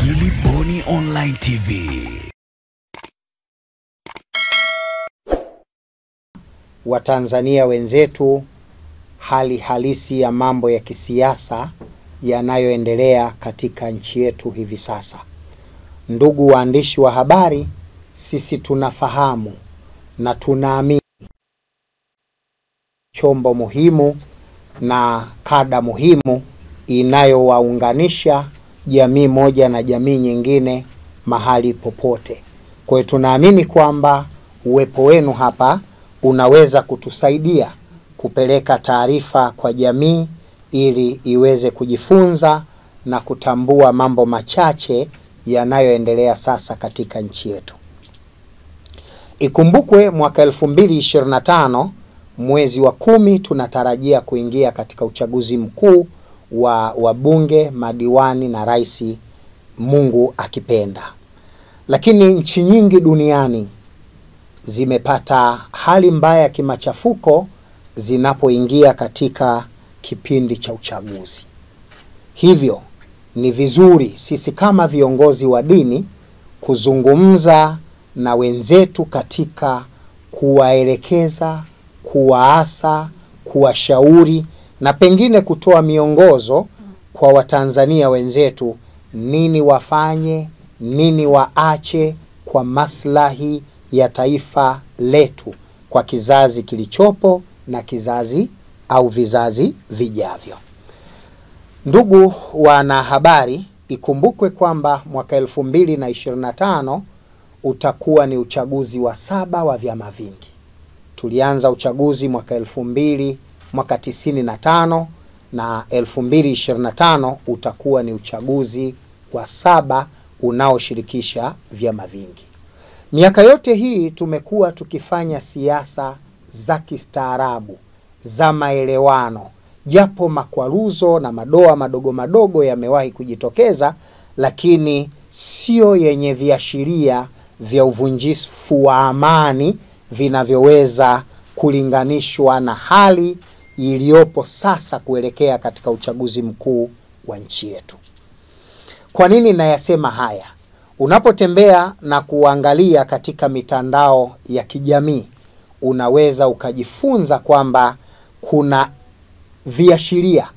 Gilly Bonny Online TV. Watanzania wenzetu, hali halisi ya mambo ya kisiasa yanayoendelea katika nchi yetu hivi sasa. Ndugu waandishi wa habari, sisi tunafahamu na tunaamini chombo muhimu na kada muhimu inayowaunganisha jamii moja na jamii nyingine mahali popote. Kwa hiyo tunaamini kwamba uwepo wenu hapa unaweza kutusaidia kupeleka taarifa kwa jamii ili iweze kujifunza na kutambua mambo machache yanayoendelea sasa katika nchi yetu. Ikumbukwe mwaka 2025 mwezi wa 10 tunatarajia kuingia katika uchaguzi mkuu wa bunge, madiwani na rais, Mungu akipenda. Lakini nchi nyingi duniani zimepata hali mbaya ya kimachafuko zinapoingia katika kipindi cha uchaguzi. Hivyo ni vizuri sisi kama viongozi wa dini kuzungumza na wenzetu katika kuwaelekeza, kuwaasa, kuwashauri na pengine kutoa miongozo kwa Watanzania wenzetu, nini wafanye, nini waache kwa maslahi ya taifa letu, kwa kizazi kilichopo na kizazi au vizazi vijavyo. Ndugu wanahabari, ikumbukwe kwamba mwaka 2025 utakuwa ni uchaguzi wa 7 wa vyama vingi. Tulianza uchaguzi mwaka 1995 na 2025 utakuwa ni uchaguzi wa 7 unaoshirikisha vyama vingi. Miaka yote hii tumekuwa tukifanya siasa za kistaarabu, za maelewano, japo makwaruzo na madoa madogo madogo yamewahi kujitokeza, lakini sio yenye viashiria vya uvunjifu wa amani vinavyoweza kulinganishwa na hali iliyopo sasa kuelekea katika uchaguzi mkuu wa nchi yetu. Kwa nini nayasema haya? Unapotembea na kuangalia katika mitandao ya kijamii, unaweza ukajifunza kwamba kuna viashiria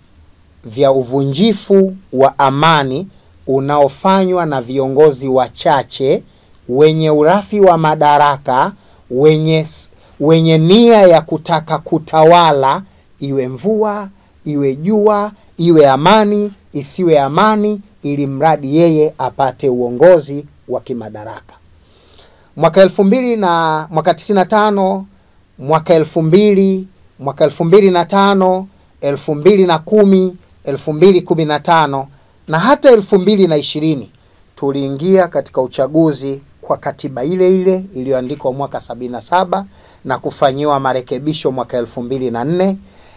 vya uvunjifu wa amani unaofanywa na viongozi wachache wenye urafi wa madaraka, wenye nia ya kutaka kutawala, iwe mvua, iwe jua, iwe amani, isiwe amani, ili mradi yeye apate uongozi wa kimadaraka. Mwaka 2000 na mwaka 95, mwaka 2000, mwaka 2005, 2010, 2015 na hata 2020 tuliingia katika uchaguzi kwa katiba ile ile iliyoandikwa mwaka 77 na kufanyiwa marekebisho mwaka 2004.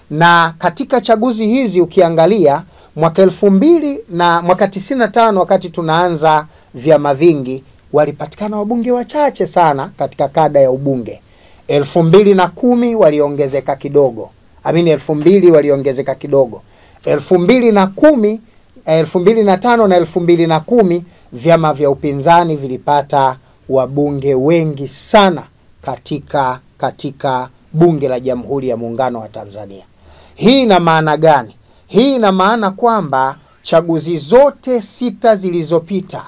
Na katika chaguzi hizi ukiangalia mwaka 2000 na mwaka 95 wakati tunaanza vyama vingi walipatikana wabunge wachache sana katika kada ya ubunge. 2010 waliongezeka kidogo. 2000 waliongezeka kidogo. 2010, 2005 na 2010 vyama vya upinzani vilipata wabunge wengi sana katika bunge la Jamhuri ya Muungano wa Tanzania. Hii ina maana gani? Hii ina maana kwamba chaguzi zote 6 zilizopita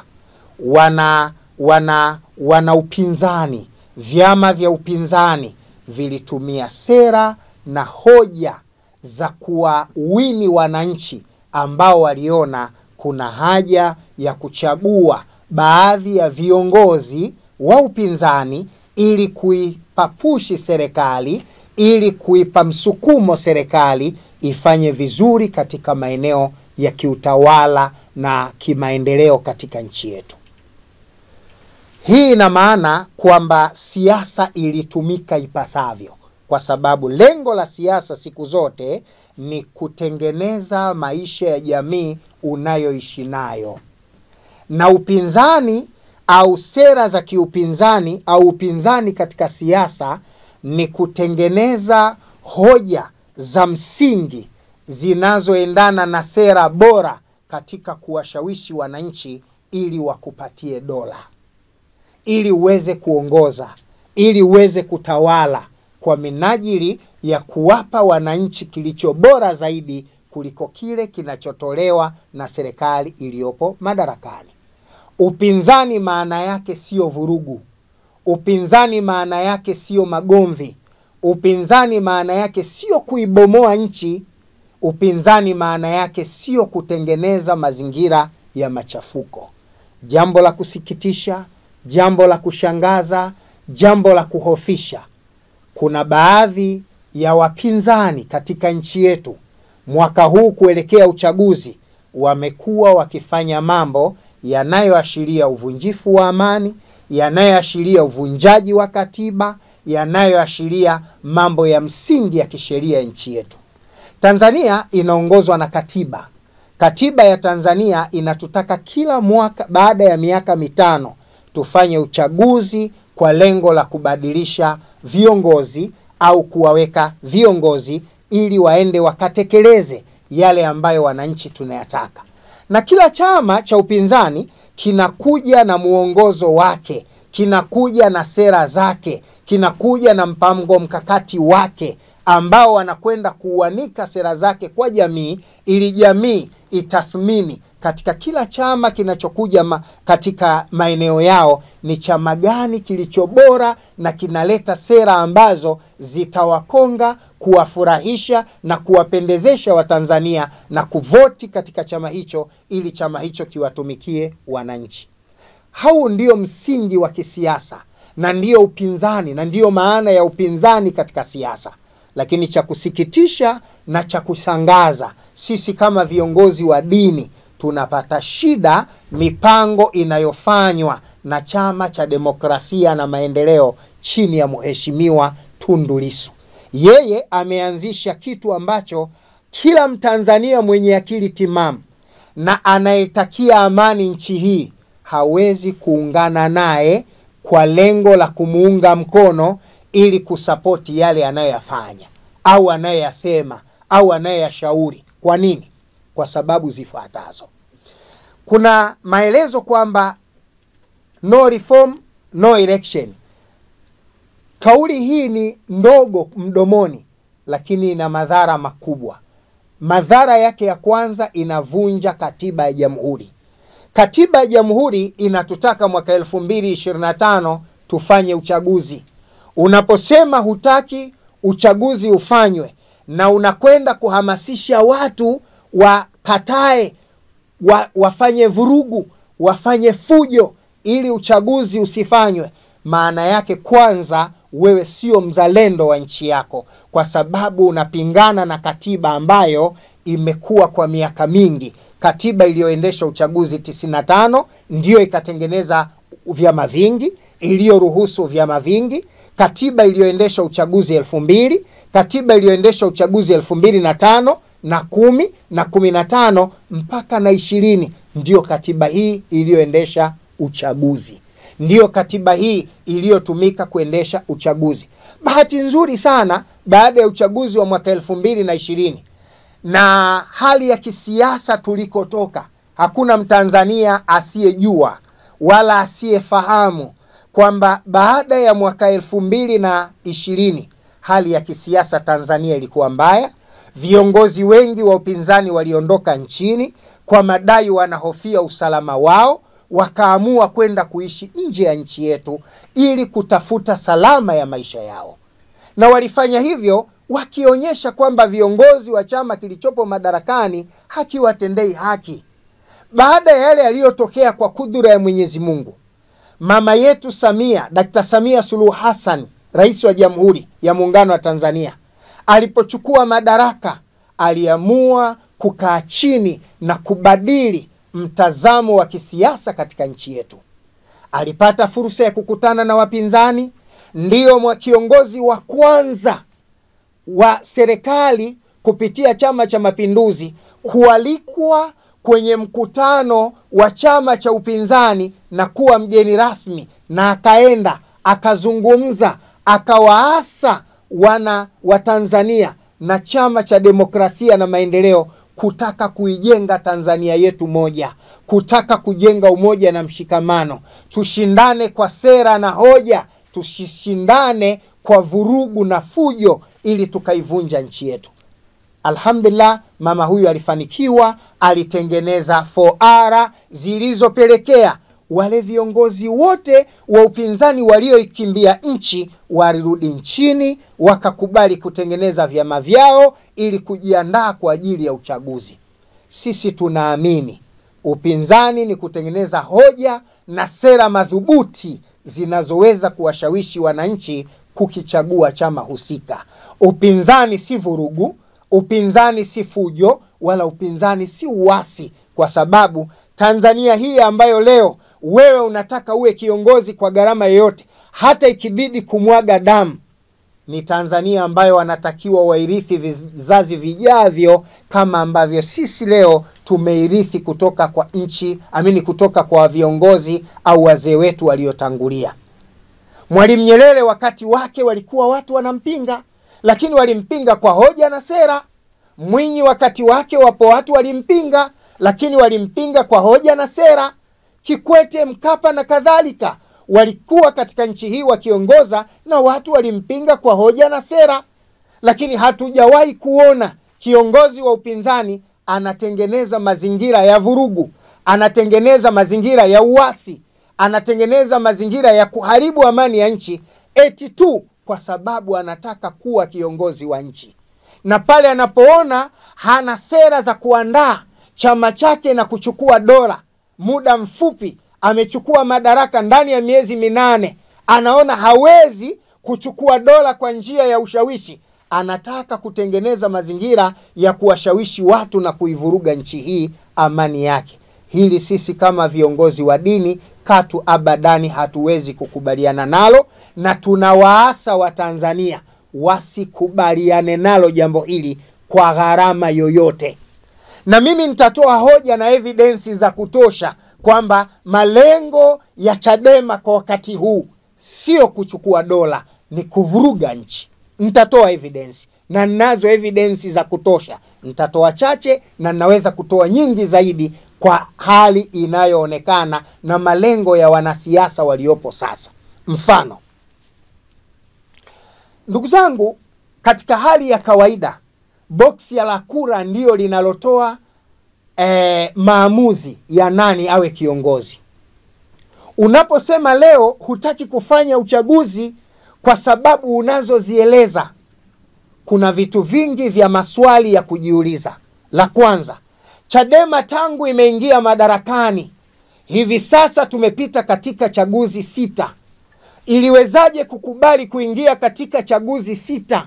wana upinzani, vyama vya upinzani vilitumia sera na hoja za kuwawini wananchi ambao waliona kuna haja ya kuchagua baadhi ya viongozi wa upinzani ili kuipapushi serikali, ili kuipa msukumo serikali ifanye vizuri katika maeneo ya kiutawala na kimaendeleo katika nchi yetu. Hii ina maana kwamba siasa ilitumika ipasavyo, kwa sababu lengo la siasa siku zote ni kutengeneza maisha ya jamii unayoishi nayo. Na upinzani au sera za kiupinzani au upinzani katika siasa ni kutengeneza hoja za msingi zinazoendana na sera bora katika kuwashawishi wananchi ili wakupatie dola, ili uweze kuongoza, ili uweze kutawala, kwa minajili ya kuwapa wananchi kilicho bora zaidi kuliko kile kinachotolewa na serikali iliyopo madarakani. Upinzani maana yake sio vurugu. Upinzani maana yake sio magomvi. Upinzani maana yake sio kuibomoa nchi. Upinzani maana yake sio kutengeneza mazingira ya machafuko. Jambo la kusikitisha, jambo la kushangaza, jambo la kuhofisha, kuna baadhi ya wapinzani katika nchi yetu mwaka huu kuelekea uchaguzi wamekuwa wakifanya mambo yanayoashiria uvunjifu wa amani, yanayoashiria uvunjaji wa katiba, yanayoashiria mambo ya msingi ya kisheria nchi yetu. Tanzania inaongozwa na katiba. Katiba ya Tanzania inatutaka kila mwaka baada ya miaka mitano tufanye uchaguzi kwa lengo la kubadilisha viongozi au kuwaweka viongozi ili waende wakatekeleze yale ambayo wananchi tunayataka. Na kila chama cha upinzani kinakuja na muongozo wake, kinakuja na sera zake, kinakuja na mpango mkakati wake ambao wanakwenda kuuanika sera zake kwa jamii, ili jamii itathmini katika kila chama kinachokuja katika maeneo yao ni chama gani kilicho bora na kinaleta sera ambazo zitawakonga, kuwafurahisha na kuwapendezesha Watanzania na kuvoti katika chama hicho ili chama hicho kiwatumikie wananchi. Huu ndio msingi wa kisiasa na ndio upinzani na ndio maana ya upinzani katika siasa. Lakini cha kusikitisha na cha kushangaza, sisi kama viongozi wa dini tunapata shida mipango inayofanywa na Chama cha Demokrasia na Maendeleo chini ya Mheshimiwa Tundu Lissu. Yeye ameanzisha kitu ambacho kila Mtanzania mwenye akili timamu na anayetakia amani nchi hii hawezi kuungana naye kwa lengo la kumuunga mkono ili kusapoti yale anayoyafanya au anayoyasema au anayoyashauri. Kwa nini? Kwa sababu zifuatazo. Kuna maelezo kwamba no reform, no election. Kauli hii ni ndogo mdomoni, lakini ina madhara makubwa. Madhara yake ya kwanza, inavunja katiba ya jamhuri. Katiba ya jamhuri inatutaka mwaka 2025 tufanye uchaguzi. Unaposema hutaki uchaguzi ufanywe na unakwenda kuhamasisha watu wakatae, wafanye vurugu, wafanye fujo ili uchaguzi usifanywe, maana yake kwanza wewe sio mzalendo wa nchi yako, kwa sababu unapingana na katiba ambayo imekuwa kwa miaka mingi. Katiba iliyoendesha uchaguzi 95 ndio ikatengeneza vyama vingi, iliyoruhusu vyama vingi. Katiba iliyoendesha uchaguzi 2000, katiba iliyoendesha uchaguzi 2005 na 10 na 15 mpaka na 20, ndio katiba hii iliyoendesha uchaguzi. Ndio katiba hii iliyotumika kuendesha uchaguzi. Bahati nzuri sana, baada ya uchaguzi wa mwaka 2020 na hali ya kisiasa tulikotoka, hakuna Mtanzania asiyejua wala asiyefahamu kwamba baada ya mwaka 2020 hali ya kisiasa Tanzania ilikuwa mbaya. Viongozi wengi wa upinzani waliondoka nchini kwa madai wanahofia usalama wao, wakaamua kwenda kuishi nje ya nchi yetu ili kutafuta salama ya maisha yao. Na walifanya hivyo wakionyesha kwamba viongozi wa chama kilichopo madarakani hakiwatendei haki. Baada ya yale yaliyotokea, kwa kudura ya Mwenyezi Mungu, mama yetu Samia, Dr. Samia Suluhu Hassan, Rais wa Jamhuri ya Muungano wa Tanzania, alipochukua madaraka, aliamua kukaa chini na kubadili mtazamo wa kisiasa katika nchi yetu. Alipata fursa ya kukutana na wapinzani. Ndio kiongozi wa kwanza wa serikali kupitia Chama cha Mapinduzi kualikwa kwenye mkutano wa chama cha upinzani na kuwa mgeni rasmi, na akaenda akazungumza, akawaasa wana wa Tanzania na Chama cha Demokrasia na Maendeleo kutaka kuijenga Tanzania yetu moja, kutaka kujenga umoja na mshikamano. Tushindane kwa sera na hoja, tusishindane kwa vurugu na fujo ili tukaivunja nchi yetu. Alhamdulillah, mama huyu alifanikiwa, alitengeneza 4R zilizopelekea wale viongozi wote wa upinzani walioikimbia nchi walirudi nchini, wakakubali kutengeneza vyama vyao ili kujiandaa kwa ajili ya uchaguzi. Sisi tunaamini upinzani ni kutengeneza hoja na sera madhubuti zinazoweza kuwashawishi wananchi kukichagua chama husika. Upinzani si vurugu, upinzani si fujo, wala upinzani si uasi, kwa sababu Tanzania hii ambayo leo wewe unataka uwe kiongozi kwa gharama yoyote, hata ikibidi kumwaga damu, ni Tanzania ambayo wanatakiwa wairithi vizazi vijavyo, kama ambavyo sisi leo tumeirithi kutoka kwa nchi, kutoka kwa viongozi au wazee wetu waliotangulia. Mwalimu Nyerere wakati wake walikuwa watu wanampinga, lakini walimpinga kwa hoja na sera. Mwinyi wakati wake wapo watu walimpinga, lakini walimpinga kwa hoja na sera. Kikwete, Mkapa na kadhalika walikuwa katika nchi hii wakiongoza na watu walimpinga kwa hoja na sera. Lakini hatujawahi kuona kiongozi wa upinzani anatengeneza mazingira ya vurugu, anatengeneza mazingira ya uasi, anatengeneza mazingira ya kuharibu amani ya nchi eti tu kwa sababu anataka kuwa kiongozi wa nchi. Na pale anapoona hana sera za kuandaa chama chake na kuchukua dola, muda mfupi amechukua madaraka ndani ya miezi 8, anaona hawezi kuchukua dola kwa njia ya ushawishi, anataka kutengeneza mazingira ya kuwashawishi watu na kuivuruga nchi hii amani yake. Hili sisi kama viongozi wa dini katu abadani hatuwezi kukubaliana nalo, na tunawaasa wa Tanzania wasikubaliane nalo jambo hili kwa gharama yoyote. Na mimi nitatoa hoja na evidence za kutosha kwamba malengo ya Chadema kwa wakati huu sio kuchukua dola, ni kuvuruga nchi. Nitatoa evidence, na ninazo evidence za kutosha. Nitatoa chache na naweza kutoa nyingi zaidi kwa hali inayoonekana na malengo ya wanasiasa waliopo sasa. Mfano, ndugu zangu, katika hali ya kawaida boksi ya la kura ndio linalotoa maamuzi ya nani awe kiongozi. Unaposema leo hutaki kufanya uchaguzi kwa sababu unazozieleza, kuna vitu vingi vya maswali ya kujiuliza. La kwanza, Chadema tangu imeingia madarakani hivi sasa tumepita katika chaguzi 6. Iliwezaje kukubali kuingia katika chaguzi 6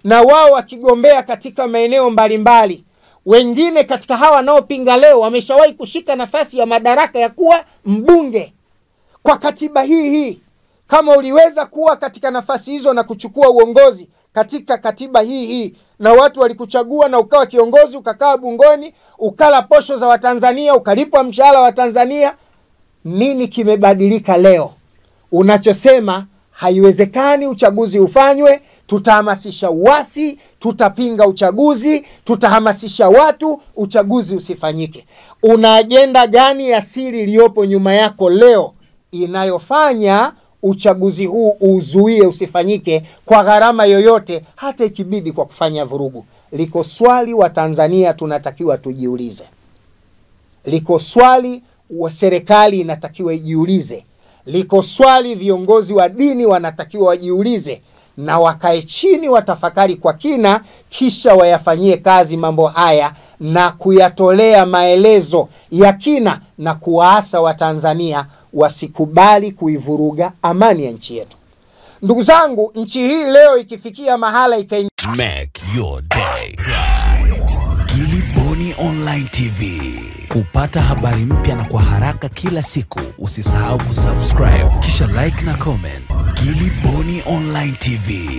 na wao wakigombea katika maeneo mbalimbali? Wengine katika hawa wanaopinga leo wameshawahi kushika nafasi ya madaraka ya kuwa mbunge. Kwa katiba hii, kama uliweza kuwa katika nafasi hizo na kuchukua uongozi katika katiba hii na watu walikuchagua na ukawa kiongozi, ukakaa bungoni, ukala posho za Watanzania, ukalipwa mshahara wa Tanzania, nini kimebadilika leo? Unachosema haiwezekani uchaguzi ufanywe, tutahamasisha uasi, tutapinga uchaguzi, tutahamasisha watu uchaguzi usifanyike. Una agenda gani ya siri iliyopo nyuma yako leo inayofanya uchaguzi huu uzuie usifanyike kwa gharama yoyote, hata ikibidi kwa kufanya vurugu? Liko swali wa Tanzania tunatakiwa tujiulize. Liko swali wa serikali inatakiwa ijiulize. Liko swali viongozi wa dini wanatakiwa wajiulize, na wakae chini watafakari kwa kina, kisha wayafanyie kazi mambo haya na kuyatolea maelezo ya kina, na kuwaasa wa Tanzania wasikubali kuivuruga amani ya nchi yetu. Ndugu zangu, nchi hii leo ikifikia mahala Make your day right. Gilly Bonny Online TV. Kupata habari mpya na kwa haraka kila siku, usisahau kusubscribe kisha like na comment. Gilly Bonny Online TV.